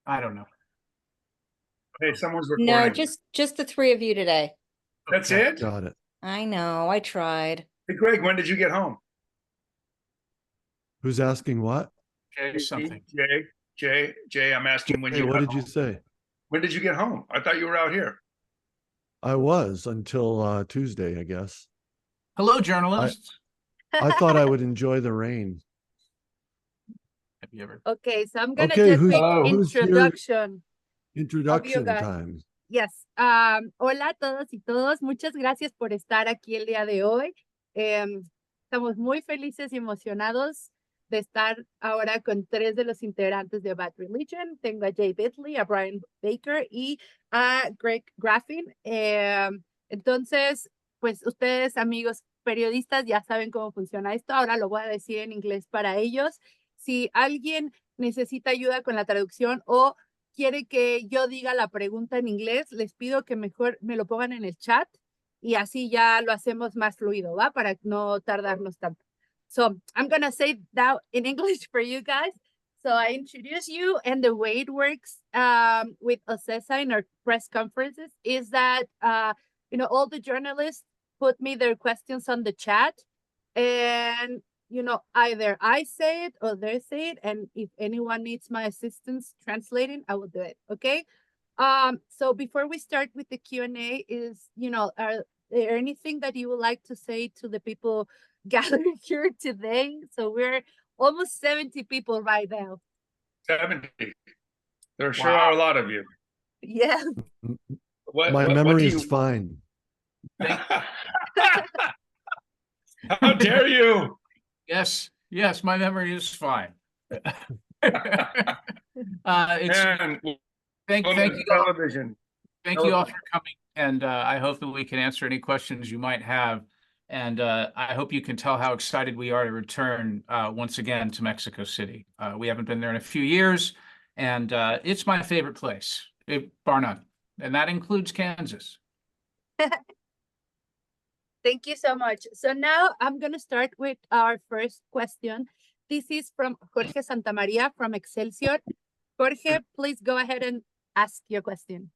I don't know. Hey, someone's No, recording. just the three of you today. That's Okay. it? Got it. I know, I tried. Hey, Greg, when did you get home? Who's asking what? Jay something. Jay, I'm asking when Hey, you what got did you home. say? When did you get home? I thought you were out here. I was until Tuesday, I guess. Hello, I journalists. I thought I would enjoy the rain. Have you ever? Okay, so I'm gonna Okay, just make who's here? introduction of you Introduction guys. time. Yes. Hola a todos y todos. Muchas gracias por estar aquí el día de hoy. Estamos muy felices y emocionados de estar ahora con tres de los integrantes de Bad Religion. Tengo a Jay Bitley, a Brian Baker y a Greg Graffin. Entonces, pues ustedes, amigos periodistas, ya saben cómo funciona esto. Ahora lo voy a decir en inglés para ellos. Si alguien necesita ayuda con la traducción o quiere que yo diga la pregunta en inglés, les pido que mejor me lo pongan en el chat y así ya lo hacemos más fluido, ¿va? Para no tardarnos tanto. So I'm going to say that in English for you guys. So I introduce you, and the way it works with OCESA in our press conferences is that, all the journalists put me their questions on the chat, and either I say it or they say it, and if anyone needs my assistance translating, I will do it. Okay. So before we start with the Q&A, are there anything that you would like to say to the people gathered here today? So we're almost 70 people right now. 70. There sure are a lot of you. Yeah. My memory is fine. How dare you? Yes, my memory is fine. Thank you. Television. Thank you all for coming, and I hope that we can answer any questions you might have. And I hope you can tell how excited we are to return once again to Mexico City. We haven't been there in a few years, and it's my favorite place, bar none. And that includes Kansas. Thank you so much. So now I'm going to start with our first question. This is from Jorge Santamaria from Excelsior. Jorge, please go ahead and ask your question.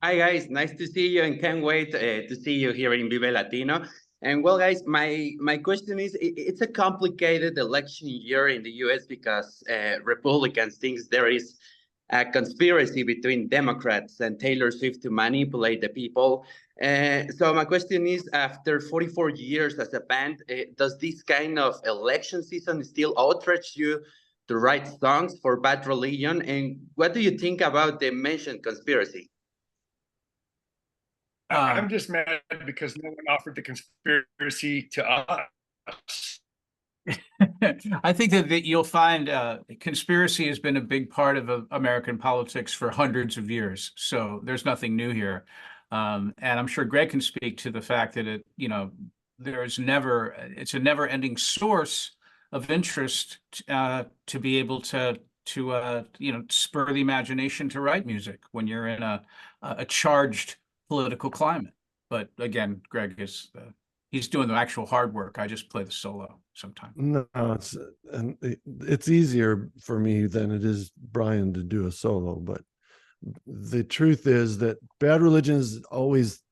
Hi, guys. Nice to see you, and can't wait to see you here in Vive Latino. And well, guys, my question is, it's a complicated election year in the U.S. because Republicans think there is a conspiracy between Democrats and Taylor Swift to manipulate the people. So my question is, after 44 years as a band, does this kind of election season still outrage you to write songs for Bad Religion? And what do you think about the mentioned conspiracy? I'm just mad because no one offered the conspiracy to us. I think that you'll find conspiracy has been a big part of American politics for hundreds of years. So there's nothing new here. And I'm sure Greg can speak to the fact that it's a never-ending source of interest to be able to spur the imagination to write music when you're in a charged political climate. But again, Greg he's doing the actual hard work. I just play the solo sometimes. No, it's easier for me than it is Brian to do a solo. But the truth is that Bad Religion is always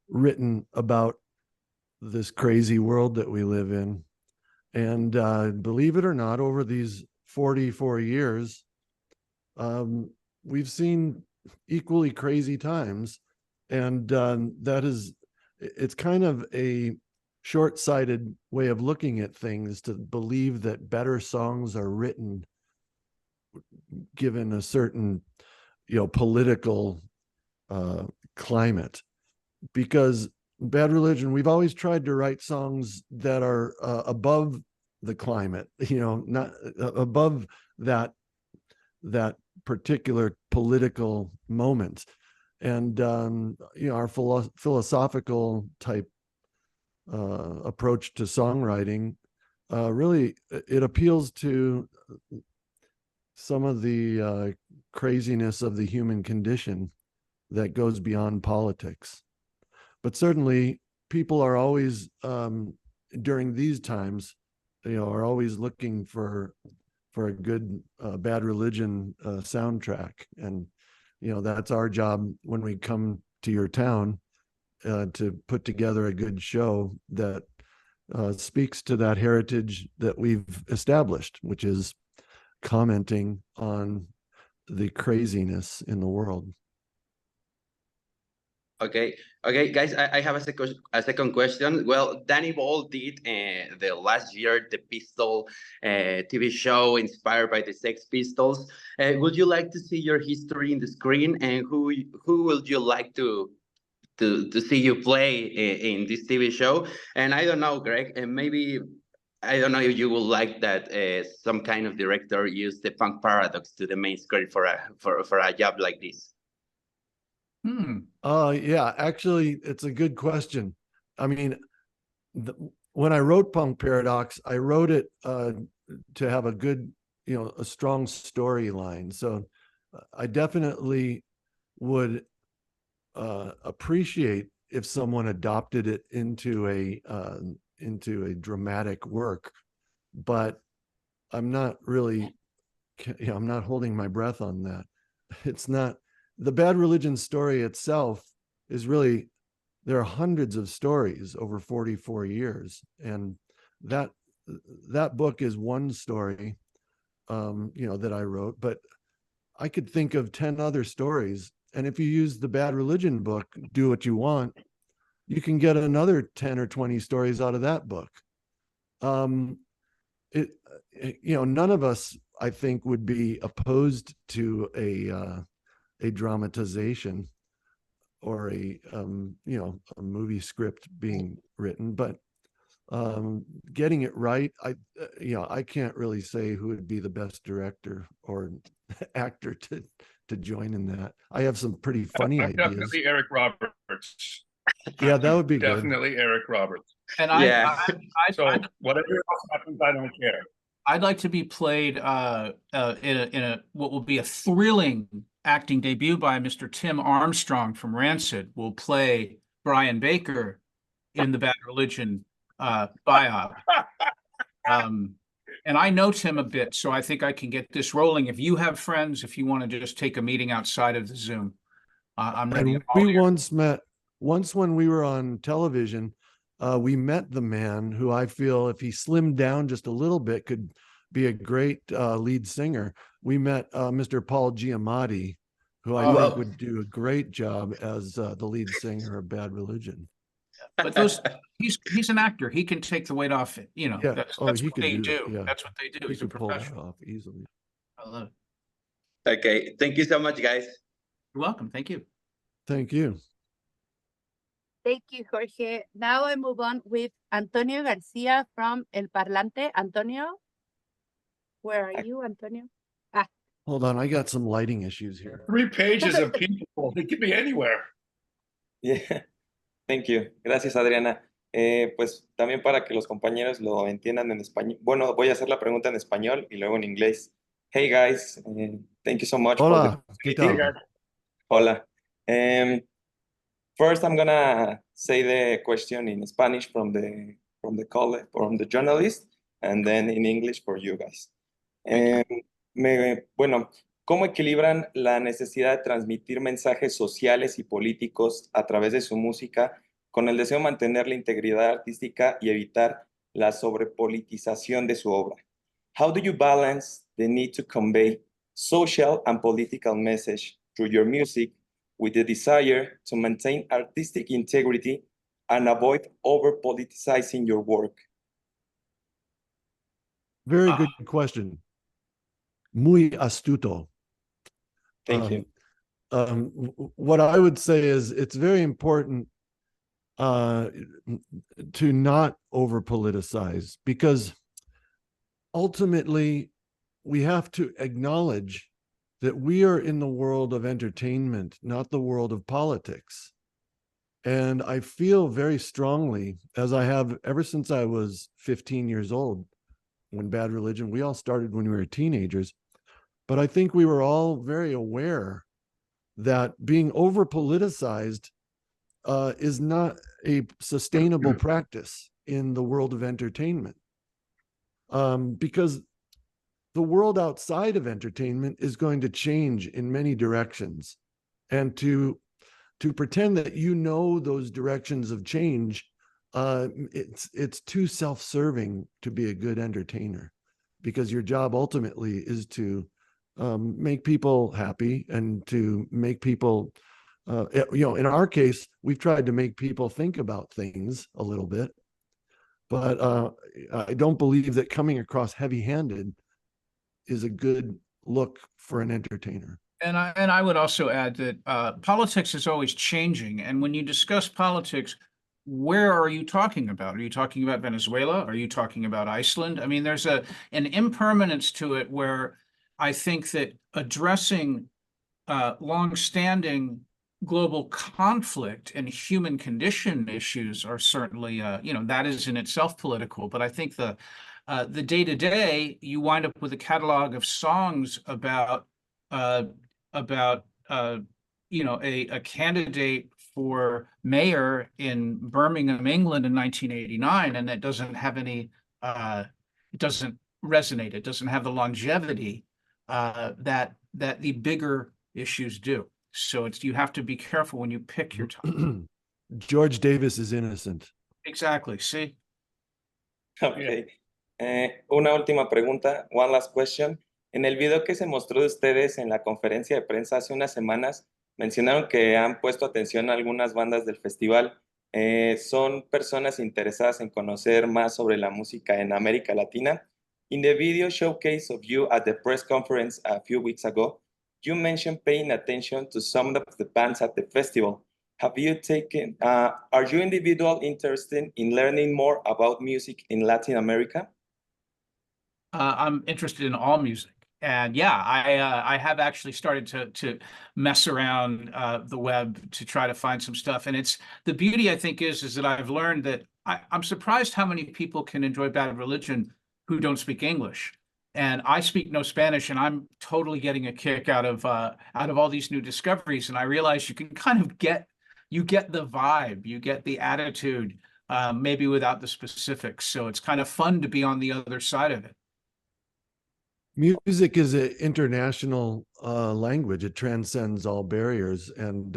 written about this crazy world that we live in. And believe it or not, over these 44 years, we've seen equally crazy times. And it's kind of a short-sighted way of looking at things to believe that better songs are written given a certain political climate. Because Bad Religion, we've always tried to write songs that are above the climate, not above that particular political moment. And our philosophical type approach to songwriting really it appeals to some of the craziness of the human condition that goes beyond politics. But certainly people are always during these times are always looking for for a good Bad Religion soundtrack. And, you know, that's our job when we come to your town to put together a good show that speaks to that heritage that we've established, which is commenting on the craziness in the world. Okay, okay, guys, I have a second question. Well, Danny Ball did the last year the Pistol TV show inspired by the Sex Pistols. Would you like to see your history in the screen, and who would you like to see you play in this TV show? And I don't know, Greg, and maybe I don't know if you would like that some kind of director use the Punk Paradox to the main screen for a job like this. Yeah, actually, it's a good question. I mean, when I wrote Punk Paradox, I wrote it to have a good, you know, a strong storyline. So I definitely would appreciate if someone adopted it into a dramatic work, but I'm not really, you know, I'm not holding my breath on that. It's not. The Bad Religion story itself is really, there are hundreds of stories over 44 years. And that book is one story, you know, that I wrote, but I could think of 10 other stories. And if you use the Bad Religion book, Do What You Want, you can get another 10 or 20 stories out of that book. You know, none of us, I think, would be opposed to a dramatization or a you know, a movie script being written, but getting it right, you know, I can't really say who would be the best director or actor to join in that. I have some pretty funny ideas. Definitely Eric Roberts. Yeah, that would be definitely good. Eric Roberts. And So whatever else happens, I don't care. I'd like to be played in a what will be a thrilling acting debut by Mr. Tim Armstrong from Rancid. Will play Brian Baker in the Bad Religion biop. And I know Tim a bit, so I think I can get this rolling. If you have friends, if you want to just take a meeting outside of the Zoom, I'm ready. And we once met, when we were on television, we met the man who I feel, if he slimmed down just a little bit, could be a great lead singer. We met Mr. Paul Giamatti, who I think would do a great job as the lead singer of Bad Religion. But he's an actor. He can take the weight off it. You know, Yeah. that's he what could they do do. that, yeah. That's what they do. He He's a could pull that professional. off easily. I love it. Okay, thank you so much, guys. You're welcome. Thank you. Thank you. Thank you, Jorge. Now I move on with Antonio Garcia from El Parlante. Antonio, where are you, Antonio? Hold on, I got some lighting issues here. 3 pages of people. They could be anywhere. Yeah, thank you. Gracias, Adriana. Pues también para que los compañeros lo entiendan en español. Bueno, voy a hacer la pregunta en español y luego en inglés. Hey guys, thank you so much for Hola, the ¿qué tal? Hola. First, I'm gonna say the question in Spanish from the journalist, and then in English for you guys. Bueno, ¿cómo equilibran la necesidad de transmitir mensajes sociales y políticos a través de su música con el deseo de mantener la integridad artística y evitar la sobrepolitización de su obra? How do you balance the need to convey social and political message through your music with the desire to maintain artistic integrity and avoid over-politicizing your work? Very good question. Muy astuto. Thank you. What I would say is it's very important to not over politicize, because ultimately we have to acknowledge that we are in the world of entertainment, not the world of politics. And I feel very strongly, as I have ever since I was 15 years old, when Bad Religion, we all started when we were teenagers, but I think we were all very aware that being over politicized is not a sustainable practice in the world of entertainment. Because the world outside of entertainment is going to change in many directions. And to pretend that you know those directions of change, it's too self-serving to be a good entertainer, because your job ultimately is to make people happy and to make people, in our case, we've tried to make people think about things a little bit, but I don't believe that coming across heavy-handed is a good look for an entertainer. And I would also add that politics is always changing. And when you discuss politics, where are you talking about? Are you talking about Venezuela? Are you talking about Iceland? I mean, there's an impermanence to it where I think that addressing longstanding global conflict and human condition issues are certainly, that is in itself political. But I think the day-to-day, you wind up with a catalog of songs about a candidate for mayor in Birmingham, England in 1989, and that doesn't have any, it doesn't resonate. It doesn't have the longevity that the bigger issues do. So you have to be careful when you pick your time. George Davis is innocent. Exactly. See? Ok. Una última pregunta, one last question. En el video que se mostró de ustedes en la conferencia de prensa hace unas semanas, mencionaron que han puesto atención a algunas bandas del festival. Son personas interesadas en conocer más sobre la música en América Latina. In the video showcase of you at the press conference a few weeks ago, you mentioned paying attention to some of the bands at the festival. Are you individually interested in learning more about music in Latin America? I'm interested in all music. And yeah, I have actually started to mess around the web to try to find some stuff. And it's the beauty, I think, is that I've learned that I'm surprised how many people can enjoy Bad Religion who don't speak English. And I speak no Spanish, and I'm totally getting a kick out of all these new discoveries. And I realize you can kind of get the vibe, you get the attitude, maybe without the specifics. So it's kind of fun to be on the other side of it. Music is an international language. It transcends all barriers. And,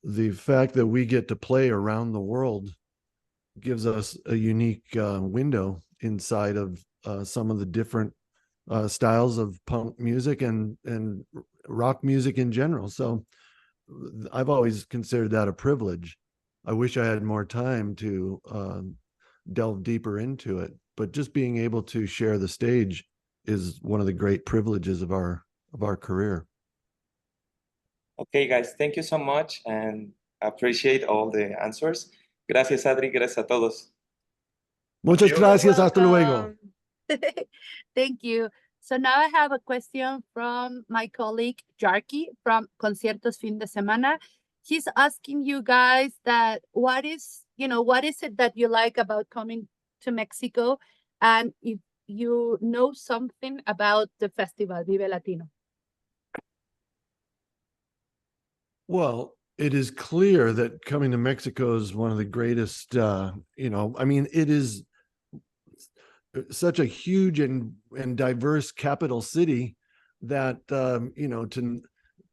the fact that we get to play around the world gives us a unique window inside of some of the different styles of punk music and rock music in general. So I've always considered that a privilege. I wish I had more time to delve deeper into it, but just being able to share the stage is one of the great privileges of our career. Okay, guys, thank you so much and appreciate all the answers. Gracias, Adri. Gracias a todos. Muchas gracias. Hasta luego. Thank you. So now I have a question from my colleague Jarky from Conciertos Fin de Semana. He's asking you guys that what is it that you like about coming to Mexico, and if you know something about the festival Vive Latino. Well, it is clear that coming to Mexico is one of the greatest, it is such a huge and diverse capital city that,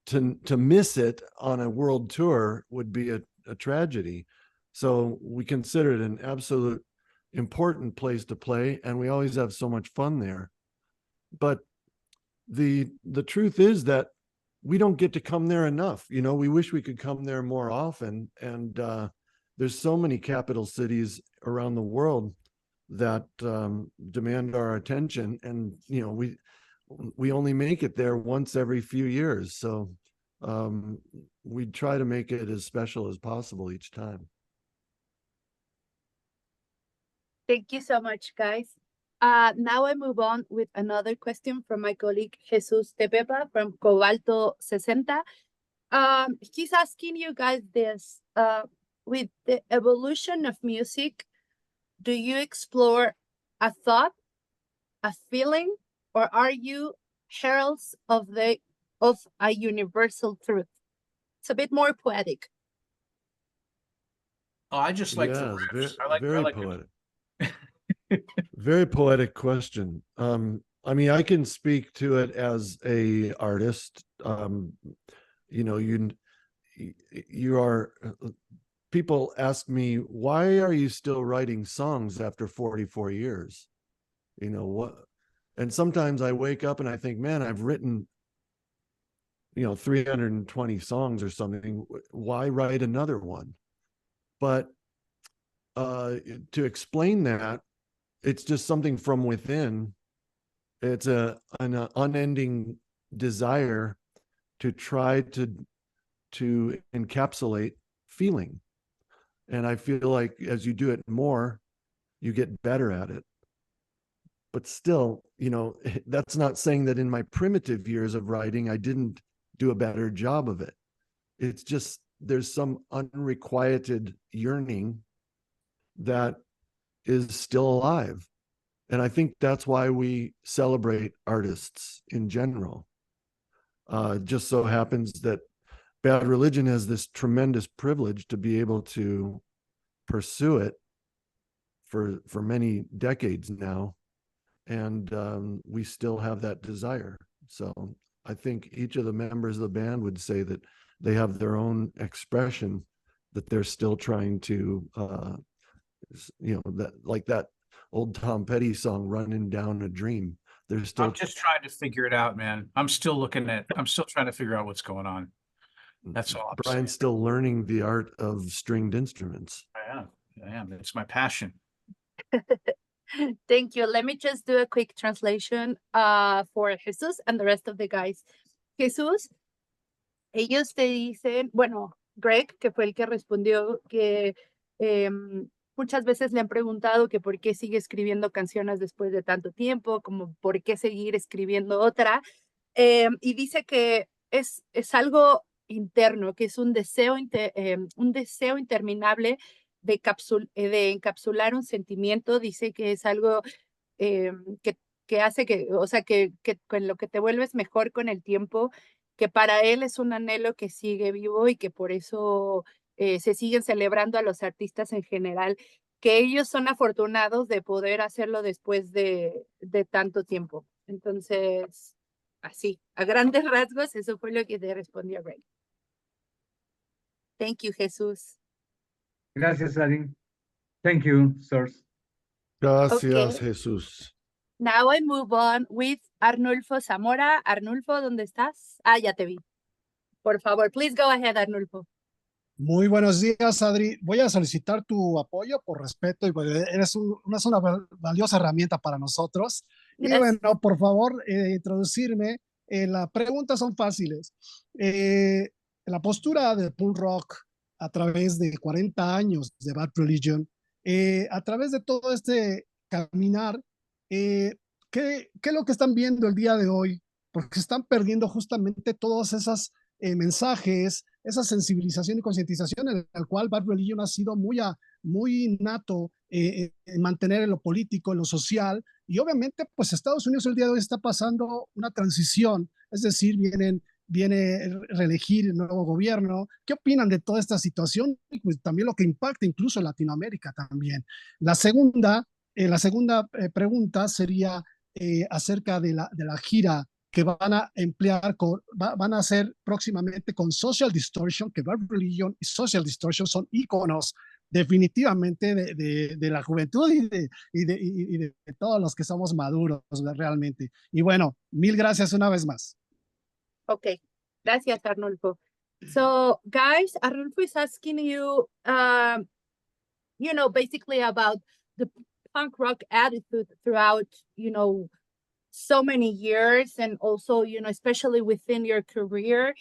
to miss it on a world tour would be a tragedy. So we consider it an absolute important place to play, and we always have so much fun there. But the truth is that we don't get to come there enough. We wish we could come there more often. And there's so many capital cities around the world that demand our attention. And, we only make it there once every few years. So we try to make it as special as possible each time. Thank you so much, guys. Now I move on with another question from my colleague Jesus Tepepa from Cobalto 60. He's asking you guys this, with the evolution of music, do you explore a thought, a feeling, or are you heralds of a universal truth? It's a bit more poetic. Oh, I just like the Yes, riffs. very I like poetic. Very poetic question. I mean, I can speak to it as a artist. You know, you are, people ask me, why are you still writing songs after 44 years? You know what? And sometimes I wake up and I think, man, I've written, 320 songs or something. Why write another one? But to explain that, it's just something from within. It's an unending desire to try to encapsulate feeling. And I feel like as you do it more, you get better at it. But still, that's not saying that in my primitive years of writing, I didn't do a better job of it. It's just there's some unrequited yearning that is still alive. And I think that's why we celebrate artists in general. Just so happens that Bad Religion has this tremendous privilege to be able to pursue it for many decades now. And we still have that desire. So I think each of the members of the band would say that they have their own expression that they're still trying to, that like that old Tom Petty song, Running Down a Dream. They're still. I'm just trying to figure it out, man. I'm still trying to figure out what's going on. That's all. Brian's still learning the art of stringed instruments. I am. It's my passion. Thank you. Let me just do a quick translation for Jesus and the rest of the guys. Jesús, ellos te dicen, bueno, Greg, que fue el que respondió, que muchas veces le han preguntado que por qué sigue escribiendo canciones después de tanto tiempo, como por qué seguir escribiendo otra, y dice que es algo interno, que es un deseo interminable de encapsular un sentimiento. Dice que es algo que hace que, o sea, que con lo que te vuelves mejor con el tiempo, que para él es un anhelo que sigue vivo y que por eso se siguen celebrando a los artistas en general, que ellos son afortunados de poder hacerlo después de tanto tiempo. Entonces, así, a grandes rasgos, eso fue lo que te respondió Greg. Thank you, Jesús. Gracias, Adri. Thank you, sirs. Gracias, Okay. Jesús. Now I move on with Arnulfo Zamora. Arnulfo, ¿dónde estás? Ah, ya te vi. Por favor, please go ahead, Arnulfo. Muy buenos días, Adri. Voy a solicitar tu apoyo por respeto y eres una valiosa herramienta para nosotros. Gracias. Y bueno, por favor, introducirme. Las preguntas son fáciles. La postura de punk rock a través de 40 años de Bad Religion, a través de todo este caminar, ¿qué es lo que están viendo el día de hoy? Porque están perdiendo justamente todas esas mensajes, esa sensibilización y concientización en el cual Bad Religion ha sido muy innato en mantener en lo político, en lo social, y obviamente pues Estados Unidos el día de hoy está pasando una transición, es decir, viene reelegir el nuevo gobierno. ¿Qué opinan de toda esta situación? Y pues también lo que impacta incluso en Latinoamérica también. La segunda pregunta sería acerca de la gira que van a emplear, van a hacer próximamente con Social Distortion, que Bad Religion y Social Distortion son íconos definitivamente de la juventud y de todos los que somos maduros realmente. Y bueno, mil gracias una vez más. Okay, gracias, Arnulfo. So, guys, Arnulfo is asking you, basically about the punk rock attitude throughout, so many years, and also, especially within your career,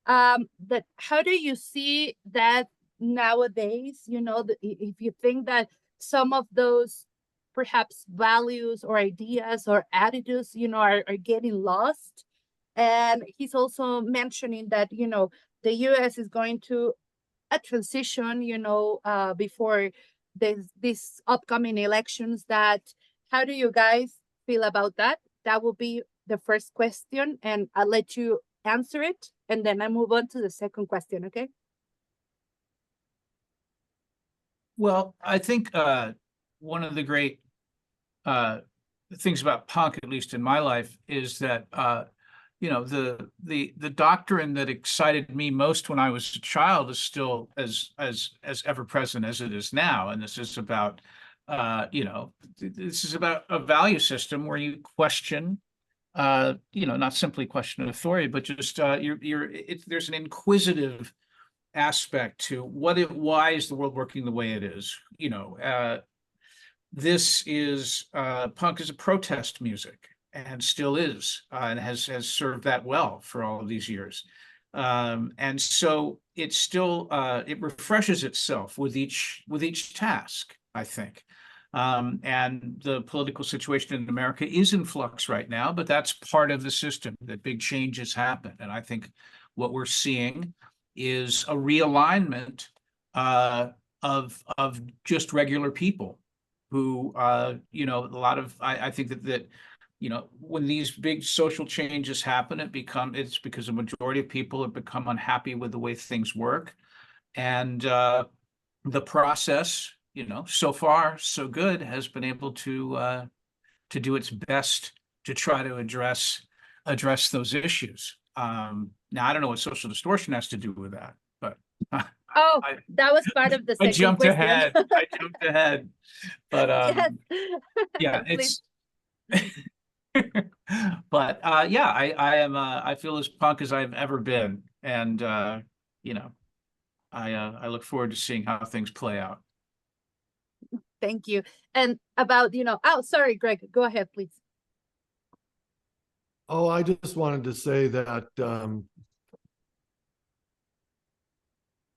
that how do you see that nowadays, if you think that some of those perhaps values or ideas or attitudes, are getting lost? And he's also mentioning that, the US is going to a transition, before these upcoming elections. That how do you guys feel about that? That will be the first question, and I'll let you answer it, and then I move on to the second question, okay? Well, I think one of the great things about punk, at least in my life, is that you know, the doctrine that excited me most when I was a child is still as ever present as it is now. And this is about you know, this is about a value system where you question you know, not simply question authority, but just there's an inquisitive aspect to why is the world working the way it is? You know, this is punk is a protest music and still is, and has served that well for all of these years. And so it still it refreshes itself with each task, I think. And the political situation in America is in flux right now, but that's part of the system, that big changes happen. And I think what we're seeing is a realignment of just regular people who, you know, a lot of, I think that, you know, when these big social changes happen, it's because a majority of people have become unhappy with the way things work. And the process, you know, so far so good, has been able to do its best to try to address those issues. Now, I don't know what social distortion has to do with that, but Oh, that was part of the I second jumped question. ahead. I jumped ahead, but Yes. yeah, Please. but yeah, I am I feel as punk as I've ever been, and you know, I look forward to seeing how things play out. Thank you. And about, you know, oh, sorry, Greg, go ahead, please. Oh, I just wanted to say that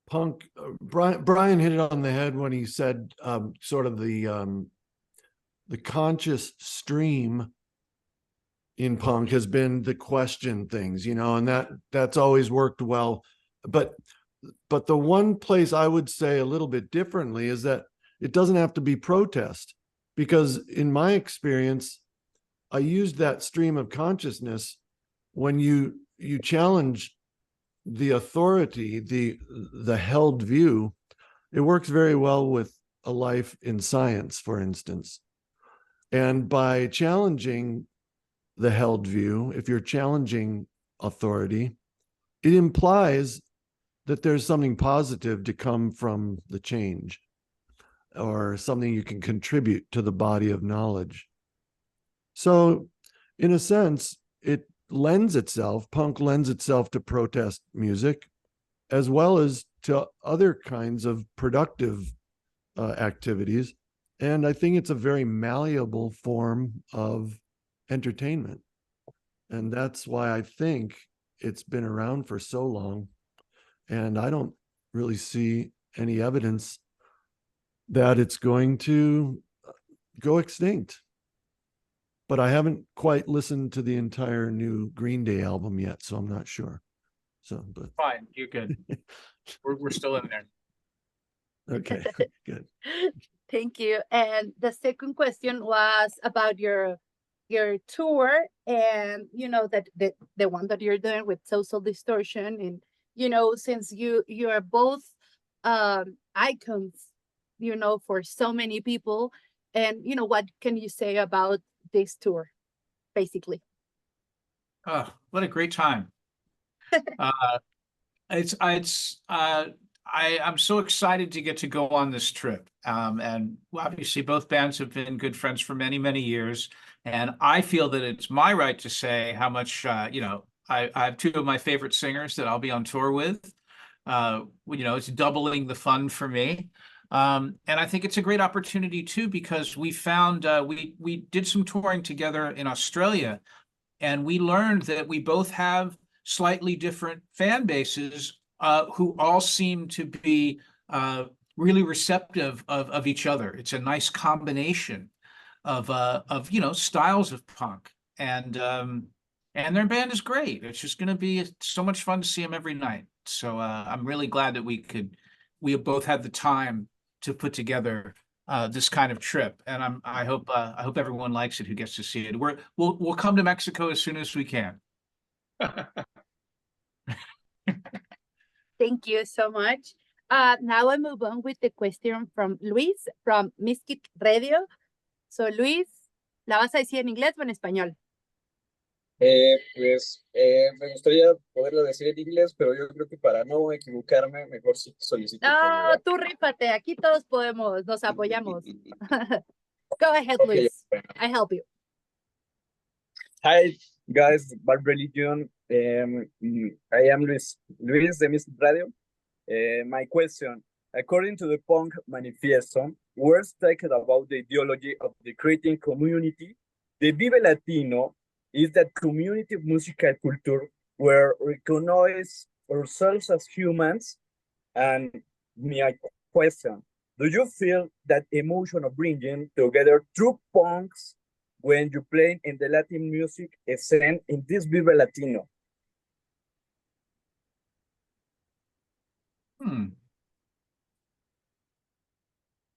punk, Brian hit it on the head when he said sort of the conscious stream in punk has been the question things, you know, and that's always worked well. But the one place I would say a little bit differently is that it doesn't have to be protest, because in my experience, I used that stream of consciousness when you challenge the authority, the held view. It works very well with a life in science, for instance. And by challenging the held view, if you're challenging authority, it implies that there's something positive to come from the change, or something you can contribute to the body of knowledge. So in a sense, punk lends itself to protest music, as well as to other kinds of productive activities. And I think it's a very malleable form of entertainment. And that's why I think it's been around for so long. And I don't really see any evidence that it's going to go extinct. But I haven't quite listened to the entire new Green Day album yet, so I'm not sure. So, but Fine, you're good. We're still in there. okay, good. Thank you. And the second question was about your tour, and you know that the one that you're doing with Social Distortion, and you know, since you are both icons, you know, for so many people, and you know, what can you say about this tour, basically? Oh, what a great time. I'm so excited to get to go on this trip. And obviously both bands have been good friends for many, many years. And I feel that it's my right to say how much, you know, I have two of my favorite singers that I'll be on tour with. You know, it's doubling the fun for me. And I think it's a great opportunity too, because we found, we did some touring together in Australia, and we learned that we both have slightly different fan bases who all seem to be really receptive of each other. It's a nice combination of you know, styles of punk, and their band is great. It's just going to be so much fun to see them every night. So I'm really glad that we have both had the time to put together this kind of trip, and I hope everyone likes it who gets to see it. We'll come to Mexico as soon as we can. Thank you so much. Now I move on with the question from Luis from Miskit Radio. So Luis, ¿La vas a decir en inglés o en español? Me gustaría poderlo decir en inglés, pero yo creo que para no equivocarme, mejor sí solicito por No, lugar. tú rífate, aquí todos podemos, nos apoyamos. Go ahead, Okay, Luis. bueno. I help you. Hi, guys, Bad Religion. I am Luis de Miss Radio. My question, according to the punk manifesto, words talking about the ideology of the creating community, the Vive Latino is that community of musical culture where we recognize ourselves as humans. And my question, do you feel that emotion of bringing together true punks when you play in the Latin music scene in this Vive Latino?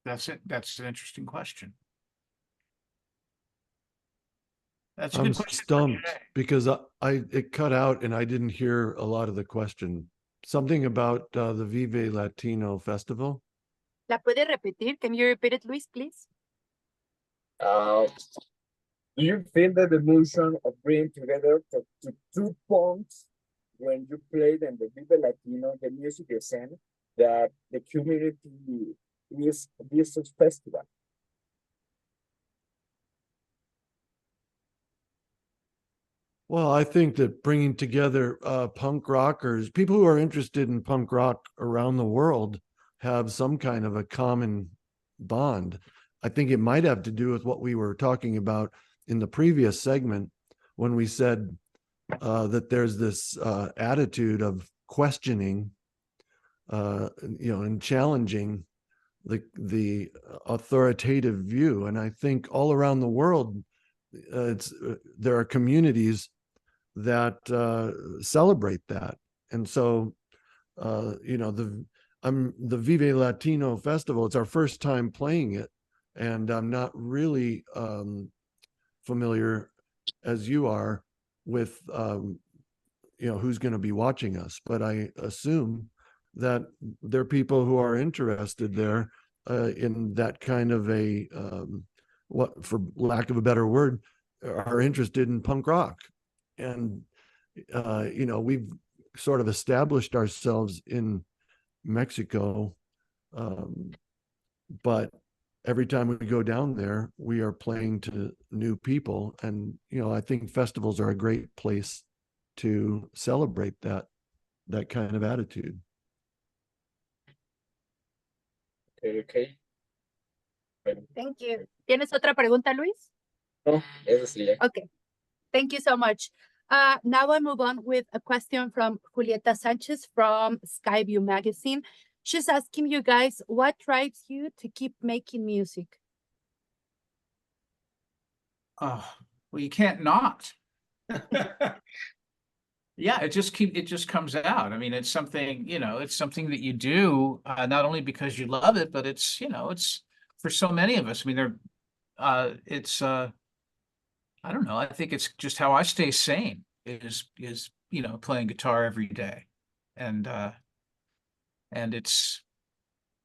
That's it. That's an interesting question. That's a I'm good question. stumped because it cut out and I didn't hear a lot of the question. Something about the Vive Latino Festival. ¿La puede repetir? Can you repeat it, Luis, please? Do you feel that the emotion of bringing together to two punks when you played in the Vive Latino, the music scene, that the community is this festival? Well, I think that bringing together punk rockers, people who are interested in punk rock around the world, have some kind of a common bond. I think it might have to do with what we were talking about in the previous segment when we said that there's this attitude of questioning, and challenging the authoritative view. And I think all around the world, there are communities that celebrate that. And so, the Vive Latino Festival, it's our first time playing it. And I'm not really familiar as you are with, who's going to be watching us. But I assume that there are people who are interested there in that kind of a, what, for lack of a better word, are interested in punk rock. And, we've sort of established ourselves in Mexico. But every time we go down there, we are playing to new people. And, I think festivals are a great place to celebrate that kind of attitude. Okay. Bueno, Thank you. ¿Tienes otra pregunta, Luis? no, eso sería. Okay. Thank you so much. Now I move on with a question from Julieta Sanchez from Skyview Magazine. She's asking you guys, what drives you to keep making music? Well, you can't not. Yeah, it just comes out. I mean, it's something, it's something that you do, not only because you love it, but it's for so many of us. I mean, I don't know. I think it's just how I stay sane is playing guitar every day. And it's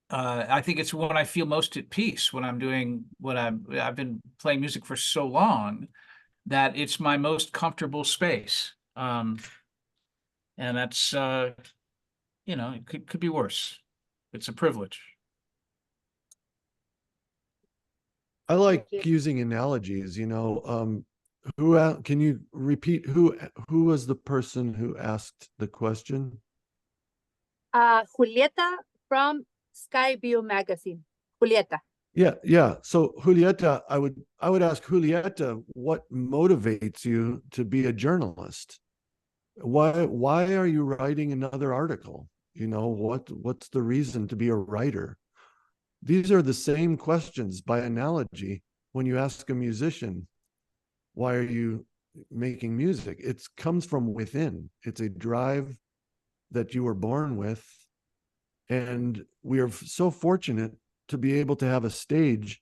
I think it's when I feel most at peace, when I've been playing music for so long that it's my most comfortable space. And that's it could be worse. It's a privilege. I like Thank you. using analogies, can you repeat who was the person who asked the question? Julieta from Skyview Magazine. Julieta. Yeah. So Julieta, I would ask Julieta, what motivates you to be a journalist? Why are you writing another article? What's the reason to be a writer? These are the same questions by analogy when you ask a musician, why are you making music? It comes from within. It's a drive that you were born with. And we are so fortunate to be able to have a stage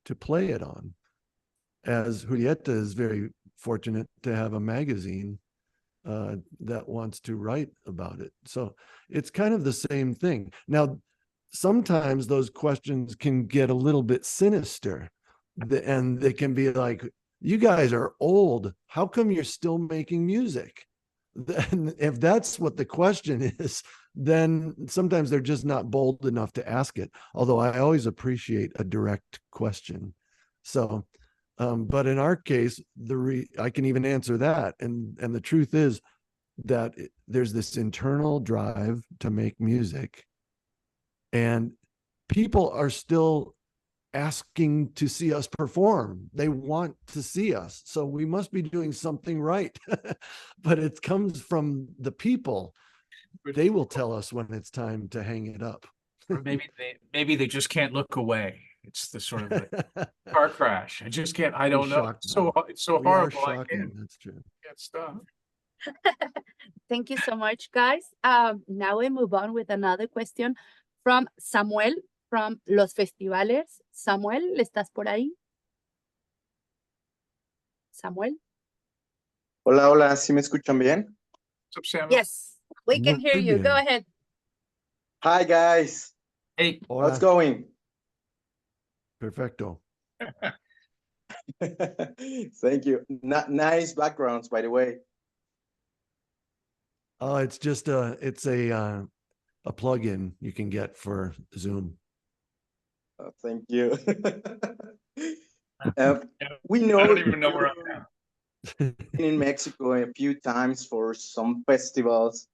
to play it on. As Julieta is very fortunate to have a magazine that wants to write about it. So it's kind of the same thing. Now, sometimes those questions can get a little bit sinister. And they can be like, you guys are old. How come you're still making music? Then if that's what the question is, then sometimes they're just not bold enough to ask it. Although I always appreciate a direct question. So, but in our case, I can even answer that. And the truth is that there's this internal drive to make music, and people are still asking to see us perform. They want to see us. So we must be doing something right. But it comes from the people. They will tell us when it's time to hang it up. Or maybe they just can't look away. It's the sort of like car crash. I just can't. I don't know. It's so We are horrible. I shocking. can't That's true. get stuff. Thank you so much, guys. Now we move on with another question from Samuel from Los Festivales. Samuel, ¿estás por ahí? Samuel? Hola, hola, ¿sí me escuchan bien? What's up, Samuel? Yes, we can hear Muy you. Go bien. ahead. Hi, guys. Hey, How's Hola. going? Perfecto. Thank you. Nice backgrounds, by the way. Oh, it's just it's a plugin you can get for Zoom. Thank you. We I know don't even know where I'm at. you've been in Mexico a few times for some festivals.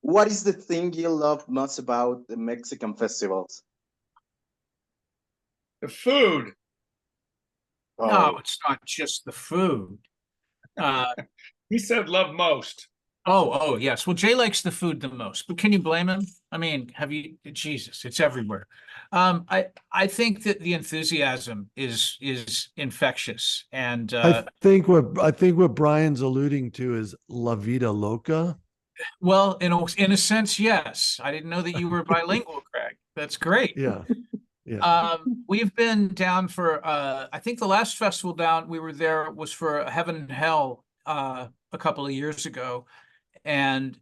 What is the thing you love most about the Mexican festivals? The food. no, it's not just the food. He said love most. Oh, yes. Well, Jay likes the food the most, but can you blame him? I mean, Jesus, it's everywhere. I think that the enthusiasm is infectious, and I think what Brian's alluding to is La Vida Loca. well, in a sense, yes. I didn't know that you were bilingual, Craig. That's great. Yeah. Yeah. We've been down for I think the last festival down we were there was for Heaven and Hell a couple of years ago. And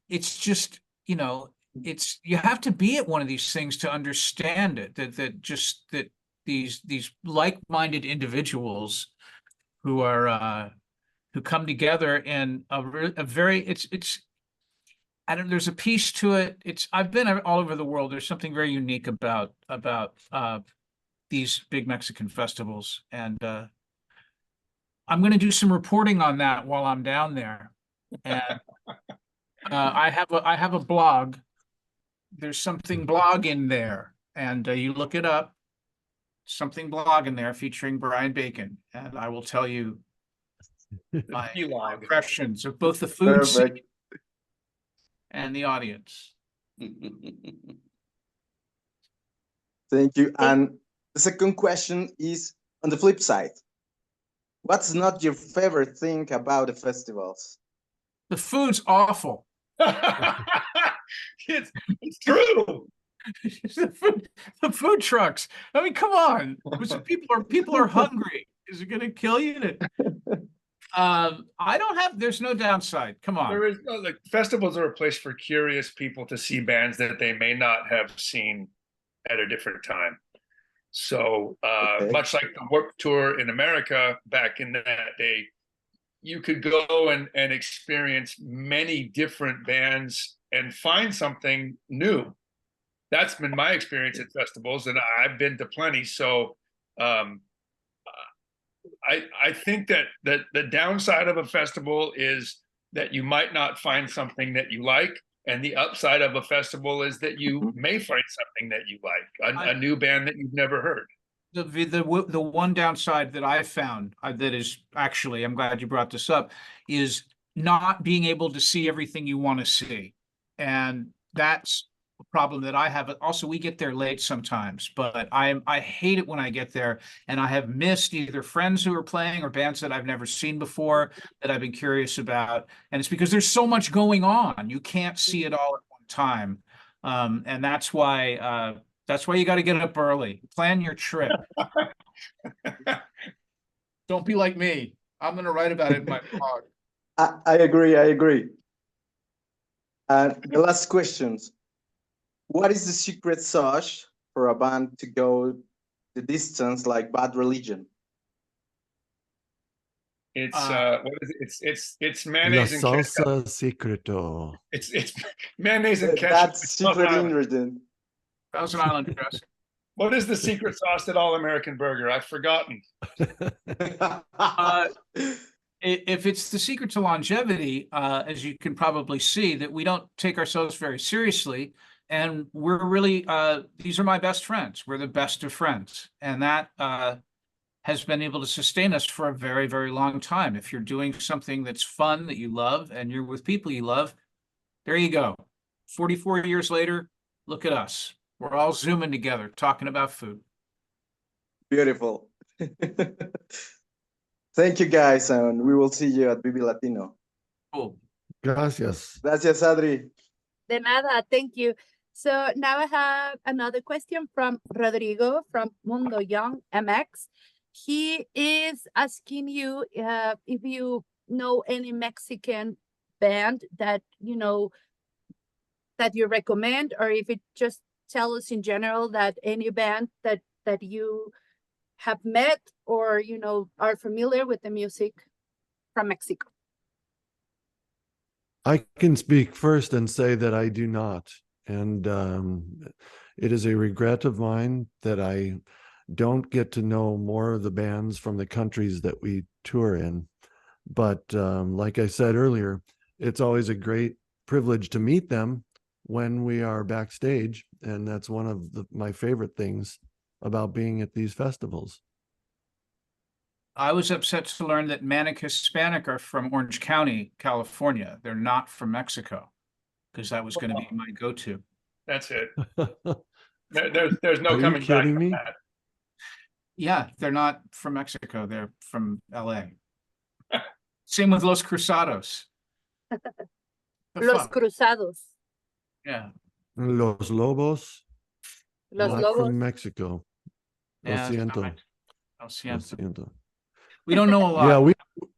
it's just, it's you have to be at one of these things to understand it, that these like-minded individuals who are who come together in a very it's I don't there's a piece to it. I've been all over the world. There's something very unique about these big Mexican festivals, and I'm going to do some reporting on that while I'm down there. And I have a blog. There's something blog in there, and you look it up. Something blog in there featuring Brian Bacon, and I will tell you my impressions of both the food scene and the audience. Thank you. And the second question is on the flip side. What's not your favorite thing about the festivals? The food's awful. It's true. the food trucks. I mean, come on. People are hungry. Is it going to kill you? There's no downside. Come on. There is no, like, festivals are a place for curious people to see bands that they may not have seen at a different time. So much like the Warped Tour in America back in that day, you could go and experience many different bands and find something new. That's been my experience at festivals, and I've been to plenty. So I think that the downside of a festival is that you might not find something that you like, and the upside of a festival is that you may find something that you like, a new band that you've never heard. The one downside that I found that is actually, I'm glad you brought this up, is not being able to see everything you want to see. And that's a problem that I have. Also, we get there late sometimes, but I hate it when I get there and I have missed either friends who are playing or bands that I've never seen before that I've been curious about. And it's because there's so much going on. You can't see it all at one time. And that's why you got to get up early. Plan your trip. Don't be like me. I'm going to write about it in my blog. I agree. The last questions. What is the secret sauce for a band to go the distance like Bad Religion? It's what is it? It's La mayonnaise and ketchup. salsa secreto. It's mayonnaise and ketchup. That's with Thousand secret Island. ingredient. Thousand Island dressing. What is the secret sauce that all American burger? I've forgotten. If it's the secret to longevity, as you can probably see, that we don't take ourselves very seriously, and we're really these are my best friends. We're the best of friends, and that has been able to sustain us for a very, very long time. If you're doing something that's fun that you love and you're with people you love, there you go. 44 years later, look at us. We're all Zooming together, talking about food. Beautiful. Thank you, guys, and we will see you at Vive Latino. Cool. Gracias. Gracias, Adri. De nada, thank you. So now I have another question from Rodrigo from Mundo Young MX. He is asking you if you know any Mexican band that that you recommend, or if it just tell us in general that any band that you have met or are familiar with the music from Mexico. I can speak first and say that I do not. And it is a regret of mine that I don't get to know more of the bands from the countries that we tour in. But like I said earlier, it's always a great privilege to meet them when we are backstage. And that's one of my favorite things about being at these festivals. I was upset to learn that Manic Hispanic are from Orange County, California. They're not from Mexico, because that was going to be my go-to. That's it. There's no Are coming you back kidding from me? that. Yeah, they're not from Mexico. They're from LA. Same with Los Cruzados. The Los fuck? Cruzados. Yeah. Los Lobos, Los not Lobos. from Mexico. Lo Yeah, it's not siento. Mexico. Lo Lo siento. siento. We don't know a lot. Yeah,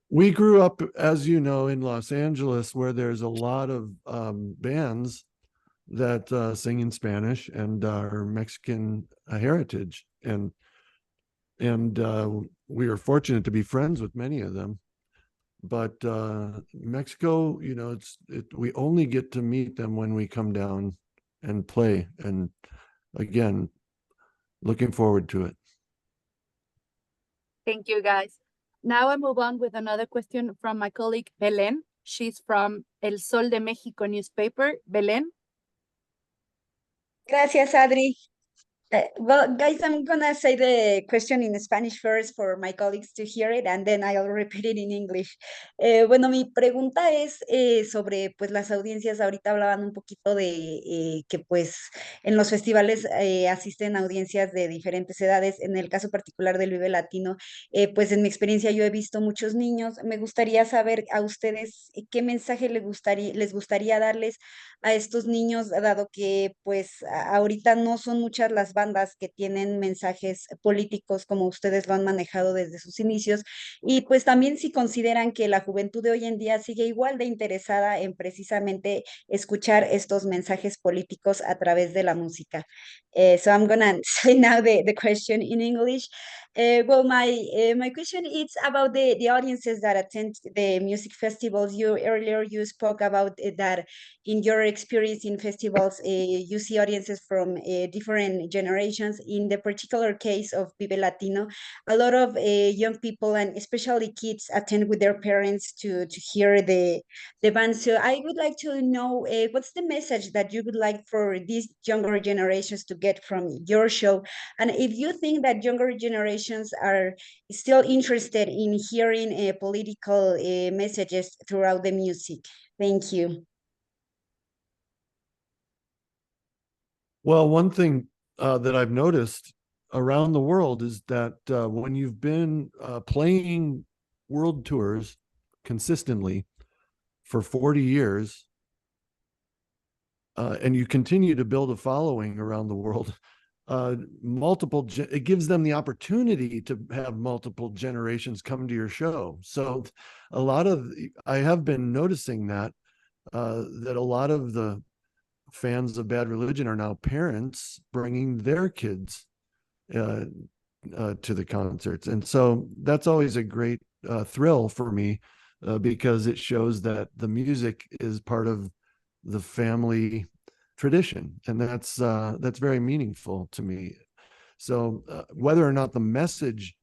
we grew up, as you know, in Los Angeles, where there's a lot of bands that sing in Spanish and are Mexican heritage, and we are fortunate to be friends with many of them. But Mexico, we only get to meet them when we come down and play. And again, looking forward to it. Thank you, guys. Now I move on with another question from my colleague, Belén. She's from El Sol de México newspaper. Belén. Gracias, Adri. Well, guys, I'm gonna say the question in Spanish first for my colleagues to hear it, and then I'll repeat it in English. Bueno, mi pregunta es sobre, pues, las audiencias. Ahorita hablaban un poquito de que, pues, en los festivales asisten audiencias de diferentes edades. En el caso particular del Vive Latino, pues, en mi experiencia yo he visto muchos niños. Me gustaría saber a ustedes qué mensaje les gustaría darles a estos niños, dado que, pues, ahorita no son muchas las bandas que tienen mensajes políticos como ustedes lo han manejado desde sus inicios, y pues también si consideran que la juventud de hoy en día sigue igual de interesada en precisamente escuchar estos mensajes políticos a través de la música. So I'm gonna say now the question in English. Well, my question is about the audiences that attend the music festivals. Earlier you spoke about that in your experience in festivals, you see audiences from different generations. In the particular case of Vive Latino, a lot of young people and especially kids attend with their parents to hear the band. So I would like to know what's the message that you would like for these younger generations to get from your show, and if you think that younger generations are still interested in hearing political messages throughout the music. Thank you. Well, one thing that I've noticed around the world is that when you've been playing world tours consistently for 40 years, and you continue to build a following around the world, it gives them the opportunity to have multiple generations come to your show. So I have been noticing that a lot of the fans of Bad Religion are now parents bringing their kids to the concerts. And so that's always a great thrill for me because it shows that the music is part of the family tradition, and that's very meaningful to me. So whether or not the message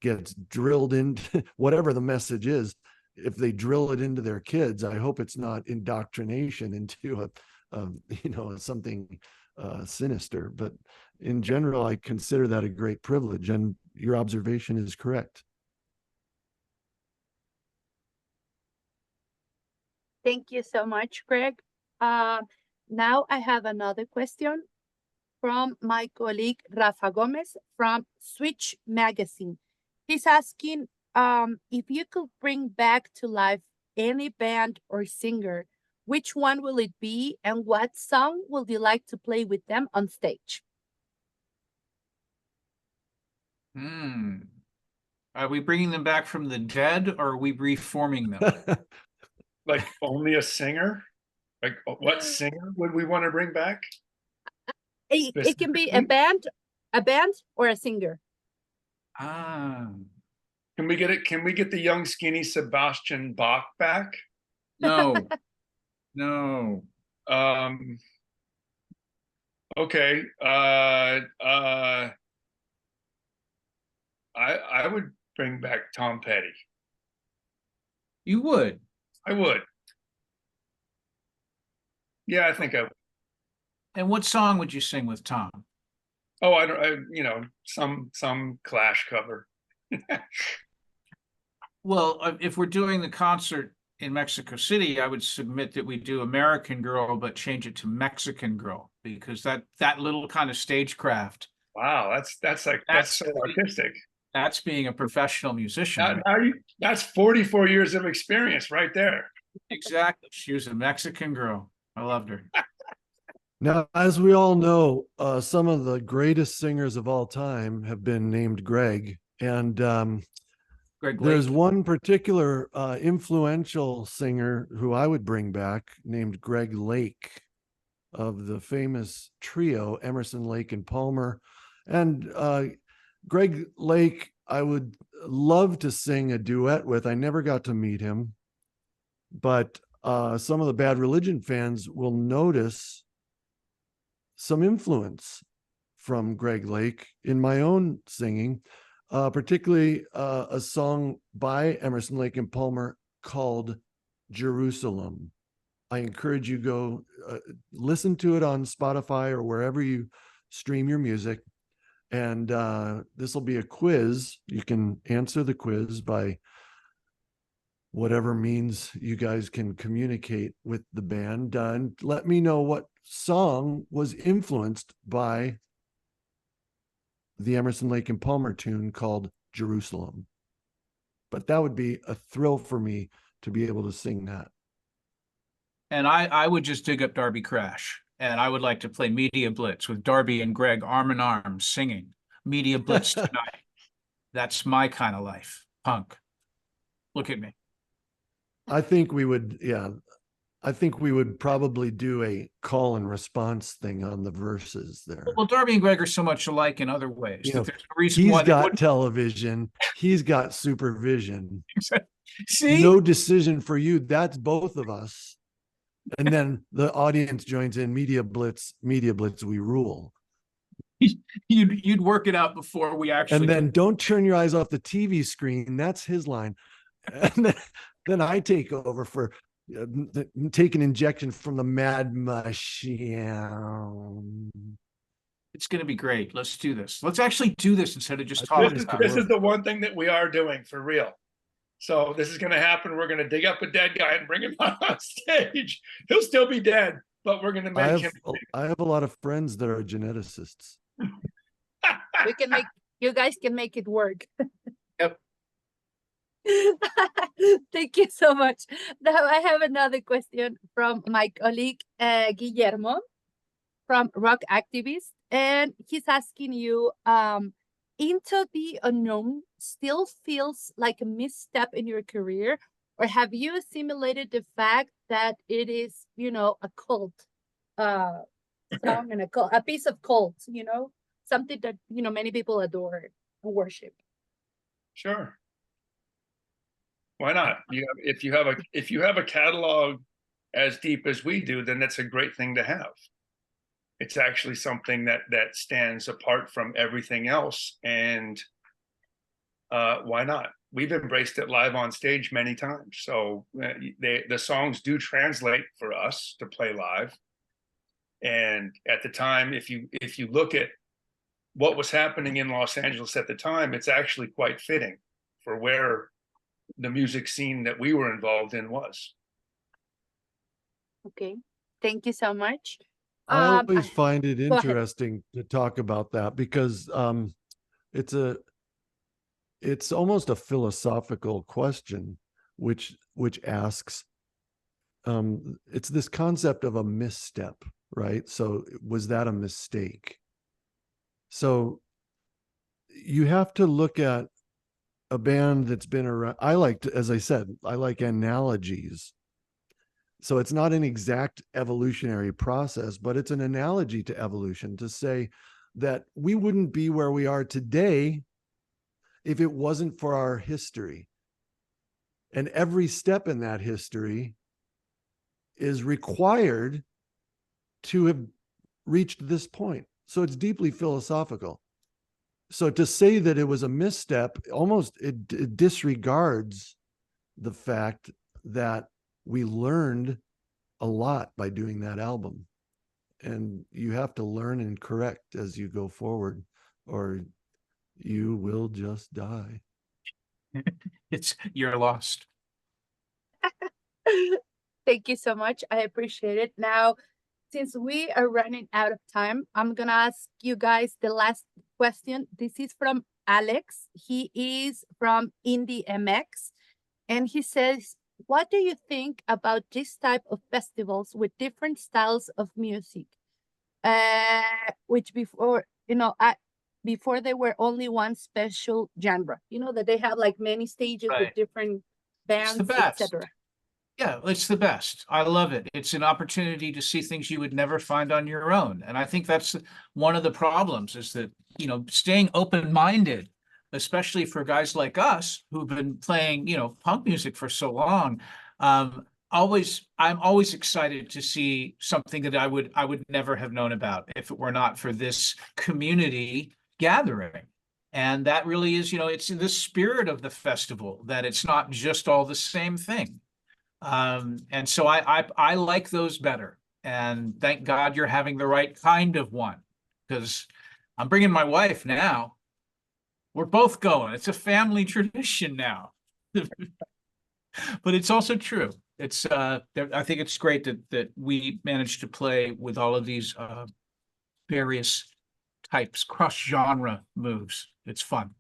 gets drilled into whatever the message is, if they drill it into their kids, I hope it's not indoctrination into something sinister. But in general, I consider that a great privilege, and your observation is correct. Thank you so much, Greg. Now I have another question from my colleague Rafa Gomez from Switch Magazine. He's asking if you could bring back to life any band or singer, which one will it be, and what song would you like to play with them on stage? Are we bringing them back from the dead, or are we reforming them? Like only a singer? Like what singer would we want to bring back? It can be a band or a singer. Can we get it? Can we get the young skinny Sebastian Bach back? No. No. Okay. I would bring back Tom Petty. You would? I would. Yeah, I think I would. And what song would you sing with Tom? Oh, some Clash cover. Well, if we're doing the concert in Mexico City, I would submit that we do American Girl, but change it to Mexican Girl, because that little kind of stagecraft. Wow, that's so artistic. That's being a professional musician. That's 44 years of experience right there. Exactly. She was a Mexican girl. I loved her. Now, as we all know, some of the greatest singers of all time have been named Greg. And there's one particular influential singer who I would bring back named Greg Lake, of the famous trio Emerson, Lake, and Palmer. And Greg Lake, I would love to sing a duet with. I never got to meet him, but some of the Bad Religion fans will notice some influence from Greg Lake in my own singing, particularly a song by Emerson, Lake, and Palmer called Jerusalem. I encourage you go listen to it on Spotify or wherever you stream your music. And this will be a quiz. You can answer the quiz by whatever means you guys can communicate with the band. And let me know what song was influenced by the Emerson, Lake, and Palmer tune called Jerusalem. But that would be a thrill for me to be able to sing that. And I would just dig up Darby Crash, and I would like to play Media Blitz with Darby and Greg arm in arm singing Media Blitz tonight. That's my kind of life. Punk. Look at me. I think we would, I think we would probably do a call and response thing on the verses there. Well, Darby and Greg are so much alike in other ways that there's a reason he's why got television, he's got supervision. See? No decision for you. That's both of us. And then the audience joins in. Media Blitz, we rule. You'd work it out before we actually. And then don't turn your eyes off the TV screen. That's his line. And then I take over for take an injection from the Mad Machine. It's going to be great. Let's do this. Let's actually do this instead of just talking about it. This is the one thing that we are doing for real. So this is going to happen. We're going to dig up a dead guy and bring him on stage. He'll still be dead, but we're going to make him. I have a lot of friends that are geneticists. You guys can make it work. Yep. Thank you so much. Now I have another question from my colleague Guillermo from Rock Activist, and he's asking you, Into the Unknown still feels like a misstep in your career, or have you assimilated the fact that it is, a cult song and a piece of cult, something that, many people adore? worship. Sure. Why not? If you have a catalog as deep as we do, then that's a great thing to have. It's actually something that stands apart from everything else, and why not? We've embraced it live on stage many times, so the songs do translate for us to play live. And at the time, if you look at what was happening in Los Angeles at the time, it's actually quite fitting for where the music scene that we were involved in was. Okay, thank you so much. I always find it go ahead. interesting to talk about that because it's almost a philosophical question, which asks, it's this concept of a misstep, right? So was that a mistake? So you have to look at a band that's been around. As I said, I like analogies. So it's not an exact evolutionary process, but it's an analogy to evolution to say that we wouldn't be where we are today if it wasn't for our history. And every step in that history is required to have reached this point. So it's deeply philosophical. So to say that it was a misstep, almost it disregards the fact that we learned a lot by doing that album. And you have to learn and correct as you go forward, or you will just die. You're lost. Thank you so much. I appreciate it. Now, since we are running out of time, I'm gonna ask you guys the last question. This is from Alex. He is from Indie MX, and he says, what do you think about this type of festivals with different styles of music? Which before, before they were only one special genre, that they have like many stages with different bands, etc. Yeah, it's the best. I love it. It's an opportunity to see things you would never find on your own. And I think that's one of the problems is that, staying open-minded, especially for guys like us who've been playing, punk music for so long. I'm always excited to see something that I would never have known about if it were not for this community gathering. And that really is, it's in the spirit of the festival that it's not just all the same thing. And so I like those better. And thank God you're having the right kind of one, because I'm bringing my wife now. We're both going. It's a family tradition now. But it's also true. It's I think it's great that we managed to play with all of these various types, cross-genre moves. It's fun.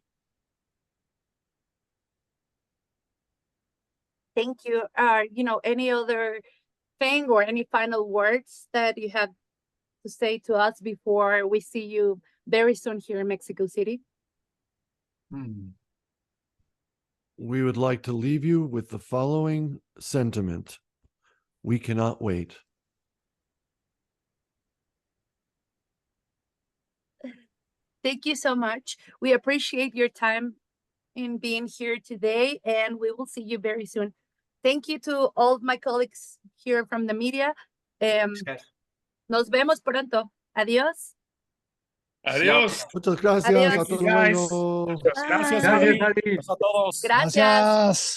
Thank you. Any other thing or any final words that you have to say to us before we see you very soon here in Mexico City? We would like to leave you with the following sentiment. We cannot wait. Thank you so much. We appreciate your time in being here today, and we will see you very soon. Thank you to all my colleagues here from the media. Nos vemos pronto. Adiós. Adiós. Muchas gracias Adiós. a todo el Guys. mundo. Gracias, Gracias, Adi. Adi. Gracias. Gracias.